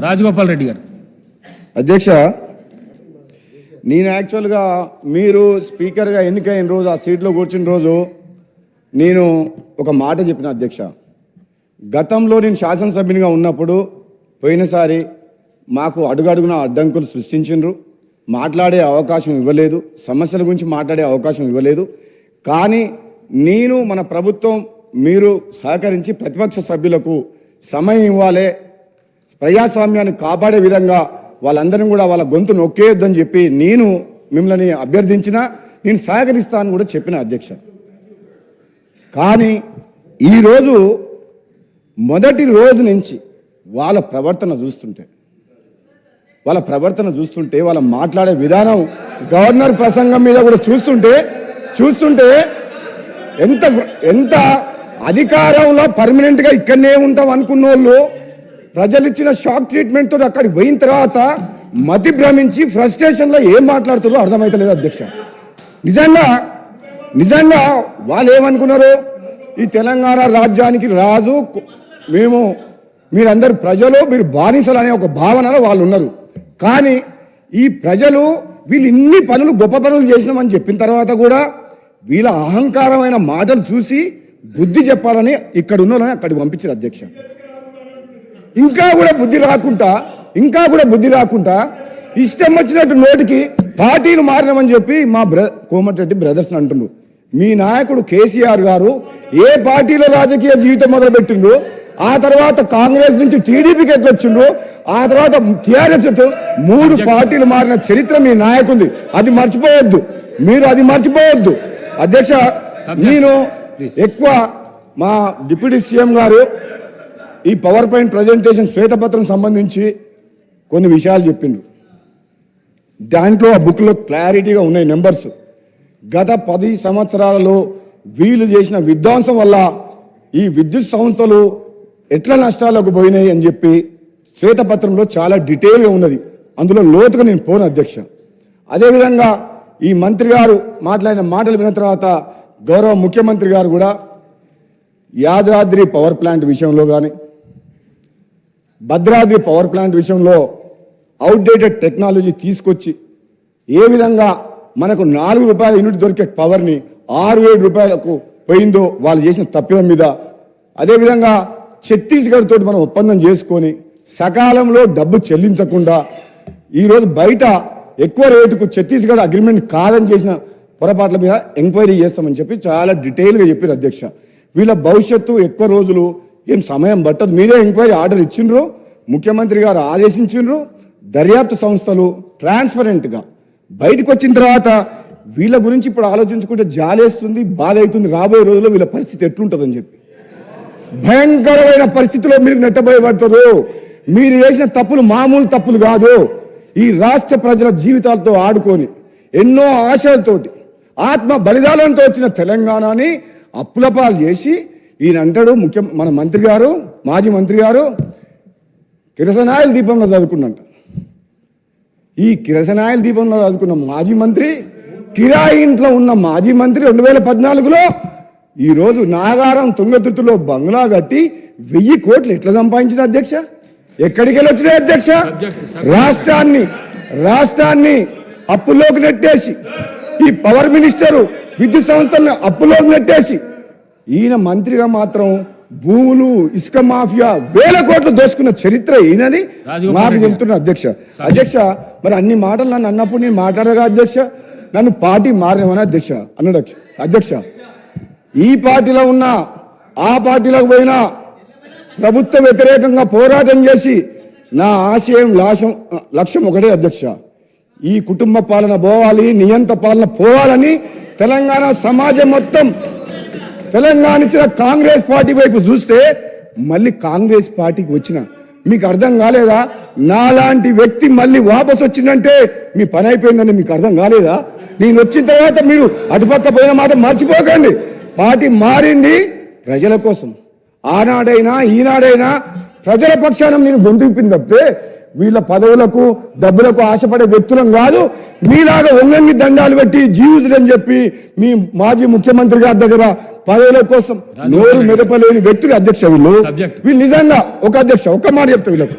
రాజగోపాల్ రెడ్డి గారు. అధ్యక్ష, నేను యాక్చువల్గా మీరు స్పీకర్గా ఎన్నికైన రోజు ఆ సీట్లో కూర్చున్న రోజు నేను ఒక మాట చెప్పిన అధ్యక్ష. గతంలో నేను శాసనసభ్యునిగా ఉన్నప్పుడు పోయినసారి మాకు అడుగడుగున అడ్డంకులు సృష్టించిండ్రు, మాట్లాడే అవకాశం ఇవ్వలేదు, సమస్యల గురించి మాట్లాడే అవకాశం ఇవ్వలేదు. కానీ నేను మన ప్రభుత్వం మీరు సహకరించి ప్రతిపక్ష సభ్యులకు సమయం ఇవ్వాలి, ప్రజాస్వామ్యాన్ని కాపాడే విధంగా వాళ్ళందరినీ కూడా వాళ్ళ గొంతు నొక్కేయొద్దని చెప్పి నేను మిమ్మల్ని అభ్యర్థించిన, నేను సహకరిస్తాను కూడా చెప్పిన అధ్యక్ష. కానీ ఈరోజు మొదటి రోజు నుంచి వాళ్ళ ప్రవర్తన చూస్తుంటే వాళ్ళ మాట్లాడే విధానం, గవర్నర్ ప్రసంగం మీద కూడా చూస్తుంటే ఎంత అధికారంలో పర్మనెంట్గా ఇక్కడనే ఉంటాం అనుకున్న వాళ్ళు ప్రజలు ఇచ్చిన షాక్ ట్రీట్మెంట్ తోటి అక్కడికి పోయిన తర్వాత మతి భ్రమించి ఫ్రస్ట్రేషన్లో ఏం మాట్లాడుతారో అర్థమవుతలేదు అధ్యక్ష. నిజంగా వాళ్ళు ఏమనుకున్నారు, ఈ తెలంగాణ రాజ్యానికి రాజు మేము, మీరందరు ప్రజలు, మీరు బానిసలు అనే ఒక భావనలో వాళ్ళు ఉన్నారు. కానీ ఈ ప్రజలు వీళ్ళు ఇన్ని పనులు గొప్ప పనులు చేసినామని చెప్పిన తర్వాత కూడా వీళ్ళ అహంకారమైన మాటలు చూసి బుద్ధి చెప్పాలని ఇక్కడ ఉన్న వాళ్ళని అక్కడికి పంపించారు అధ్యక్ష. ఇంకా కూడా బుద్ధి రాకుండా ఇష్టం వచ్చినట్టు నోటికి పార్టీలు మారినామని చెప్పి మా కోమటిరెడ్డి బ్రదర్స్ అంటున్నారు. మీ నాయకుడు కేసీఆర్ గారు ఏ పార్టీలో రాజకీయ జీవితం మొదలుపెట్టిండ్రు, ఆ తర్వాత కాంగ్రెస్ నుంచి టీడీపీకి ఎట్లా వచ్చిండ్రు, ఆ తర్వాత టీఆర్ఎస్ 3 పార్టీలు మారిన చరిత్ర మీ నాయకుంది. అది మర్చిపోవద్దు అధ్యక్ష. నేను ఎక్కువ మా డిప్యూటీ సీఎం గారు ఈ పవర్ పాయింట్ ప్రజెంటేషన్ శ్వేతపత్రం సంబంధించి కొన్ని విషయాలు చెప్పిండ్రు. దాంట్లో ఆ బుక్లో క్లారిటీగా ఉన్నాయి నెంబర్స్. గత 10 సంవత్సరాలలో వీళ్ళు చేసిన విధ్వంసం వల్ల ఈ విద్యుత్ సంస్థలు ఎట్లా నష్టాలకు పోయినాయి అని చెప్పి శ్వేతపత్రంలో చాలా డీటెయిల్గా ఉన్నది. అందులో లోతుగా నేను పోను అధ్యక్ష. అదేవిధంగా ఈ మంత్రి గారు మాట్లాడిన మాటలు విన్న తర్వాత గౌరవ ముఖ్యమంత్రి గారు కూడా యాదాద్రి పవర్ ప్లాంట్ విషయంలో కానీ భద్రాద్రి పవర్ ప్లాంట్ విషయంలో అవుట్డేటెడ్ టెక్నాలజీ తీసుకొచ్చి ఏ విధంగా మనకు 4 రూపాయల యూనిట్ దొరికే పవర్ని 6-7 రూపాయలకు పోయిందో వాళ్ళు చేసిన తప్పిదం మీద, అదేవిధంగా ఛత్తీస్గఢ్ తోటి మనం ఒప్పందం చేసుకొని సకాలంలో డబ్బు చెల్లించకుండా ఈరోజు బయట ఎక్కువ రేటుకు ఛత్తీస్గఢ్ అగ్రిమెంట్ కాదని చేసిన పొరపాట్ల మీద ఎంక్వైరీ చేస్తామని చెప్పి చాలా డీటెయిల్గా చెప్పారు అధ్యక్ష. వీళ్ళ భవిష్యత్తు ఎక్కువ రోజులు ఏం సమయం పట్టదు. మీరే ఎంక్వైరీ ఆర్డర్ ఇచ్చిండ్రు, ముఖ్యమంత్రి గారు ఆదేశించిండ్రు. దర్యాప్తు సంస్థలు ట్రాన్స్పరెంట్గా బయటకు వచ్చిన తర్వాత వీళ్ళ గురించి ఇప్పుడు ఆలోచించుకుంటే జాలేస్తుంది, బాధ అవుతుంది. రాబోయే రోజుల్లో వీళ్ళ పరిస్థితి ఎట్లుంటుందని చెప్పి భయంకరమైన పరిస్థితిలో మీరు నెట్టబోయబడతారు. మీరు చేసిన తప్పులు మామూలు తప్పులు కాదు. ఈ రాష్ట్ర ప్రజల జీవితాలతో ఆడుకొని ఎన్నో ఆశలతోటి ఆత్మ బలిదానంతో వచ్చిన తెలంగాణని అప్పులపాలు చేసి ఈయన అంటాడు మన మంత్రి గారు, మాజీ మంత్రి గారు కిరసనాయిల దీపంలో చదువుకున్నంట. ఈ కిరసనాయిల దీపంలో చదువుకున్న మాజీ మంత్రి, కిరాయి ఇంట్లో ఉన్న మాజీ మంత్రి 2014లో ఈరోజు నాగారం తుంగతుర్తిలో బంగ్లా కట్టి 1000 కోట్లు ఎట్లా సంపాదించిన అధ్యక్ష? ఎక్కడికి వెళ్ళి వచ్చినాయి అధ్యక్ష? రాష్ట్రాన్ని అప్పులోకి నెట్టేసి, ఈ పవర్ మినిస్టరు విద్యుత్ సంస్థలను అప్పులోకి నెట్టేసి, ఈయన మంత్రిగా మాత్రం భూములు, ఇసుక మాఫియా 1000 కోట్లు దోసుకున్న చరిత్ర ఈయనది మాకు చెప్తున్నా అధ్యక్ష. మరి అన్ని మాటలు నన్ను అన్నప్పుడు నేను మాట్లాడగా అధ్యక్ష, నన్ను పార్టీ మారినమని అన్నాడు అధ్యక్ష. ఈ పార్టీలో ఉన్నా ఆ పార్టీలోకి పోయినా ప్రభుత్వ వ్యతిరేకంగా పోరాటం చేసి నా ఆశయం లక్ష్యం ఒకటే అధ్యక్ష, ఈ కుటుంబ పాలన పోవాలి, నియంత పాలన పోవాలని తెలంగాణ సమాజం మొత్తం తెలంగాణ ఇచ్చిన కాంగ్రెస్ పార్టీ వైపు చూస్తే మళ్ళీ కాంగ్రెస్ పార్టీకి వచ్చిన మీకు అర్థం కాలేదా? నాలాంటి వ్యక్తి మళ్ళీ వాపసు వచ్చిందంటే మీ పని అయిపోయిందని మీకు అర్థం కాలేదా? నేను వచ్చిన తర్వాత మీరు అటుపక్క పోయిన మాట మర్చిపోకండి. పార్టీ మారింది ప్రజల కోసం. ఆనాడైనా ఈనాడైనా ప్రజల పక్షాన నేను గొంతు విప్పింది తప్పితే వీళ్ళ పదవులకు డబ్బులకు ఆశపడే వ్యక్తులం కాదు. మీలాగా వంగంగి దండాలు పెట్టి జీవితులని చెప్పి మీ మాజీ ముఖ్యమంత్రి గారి దగ్గర పదవుల కోసం నోరు మెదపలేని వ్యక్తులు అధ్యక్ష. వీళ్ళు నిజంగా ఒక్క మాట చెప్తా వీళ్ళకు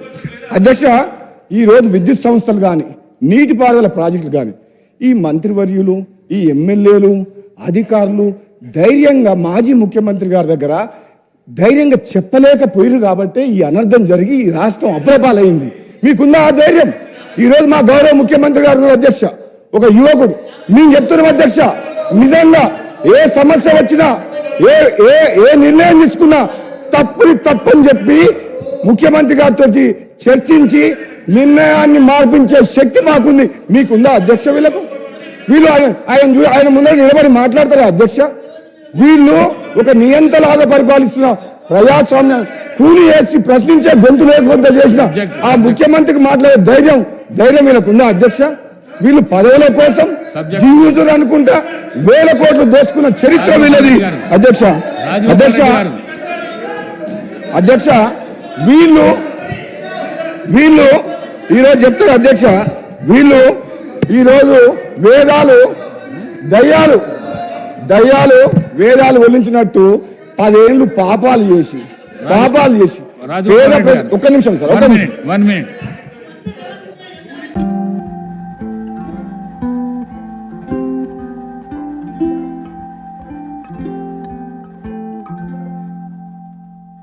అధ్యక్ష. ఈ రోజు విద్యుత్ సంస్థలు కానీ నీటిపారుదల ప్రాజెక్టులు కానీ ఈ మంత్రివర్యులు ఈ ఎమ్మెల్యేలు అధికారులు ధైర్యంగా మాజీ ముఖ్యమంత్రి గారి దగ్గర ధైర్యంగా చెప్పలేకపోయారు కాబట్టి ఈ అనర్థం జరిగి ఈ రాష్ట్రం అప్రపాలైంది. మీకుందా ఆ ధైర్యం? ఈరోజు మా గౌరవ ముఖ్యమంత్రి గారు అధ్యక్ష ఒక యువకుడు మేము చెప్తున్నాం అధ్యక్ష, నిజంగా ఏ సమస్య వచ్చినా ఏ నిర్ణయం తీసుకున్నా తప్పని చెప్పి ముఖ్యమంత్రి గారితో చర్చించి నిర్ణయాన్ని మార్పించే శక్తి మాకుంది. మీకుందా అధ్యక్ష? వీళ్ళు ఆయన ముందర నిలబడి మాట్లాడతారా అధ్యక్ష? వీళ్ళు ఒక నియంతలాగా పరిపాలిస్తున్న ప్రజాస్వామ్యం కూలి వేసి ప్రశ్నించే గొంతు లేకుండా చేసిన ఆ ముఖ్యమంత్రికి మాట్లాడే ధైర్యం వీళ్ళకు ఉందా అధ్యక్ష? వీళ్ళు పదవుల కోసం జీవితులు అనుకుంటా వేల కోట్లు దోచుకున్న చరిత్ర వీళ్ళది అధ్యక్ష. వీళ్ళు ఈరోజు చెప్తారు అధ్యక్ష, వీళ్ళు ఈరోజు దయ్యాలు వేదాలు వల్లించినట్టు 10 ఏళ్ళు పాపాలు చేసి ఒక్క నిమిషం సార్, 1 minute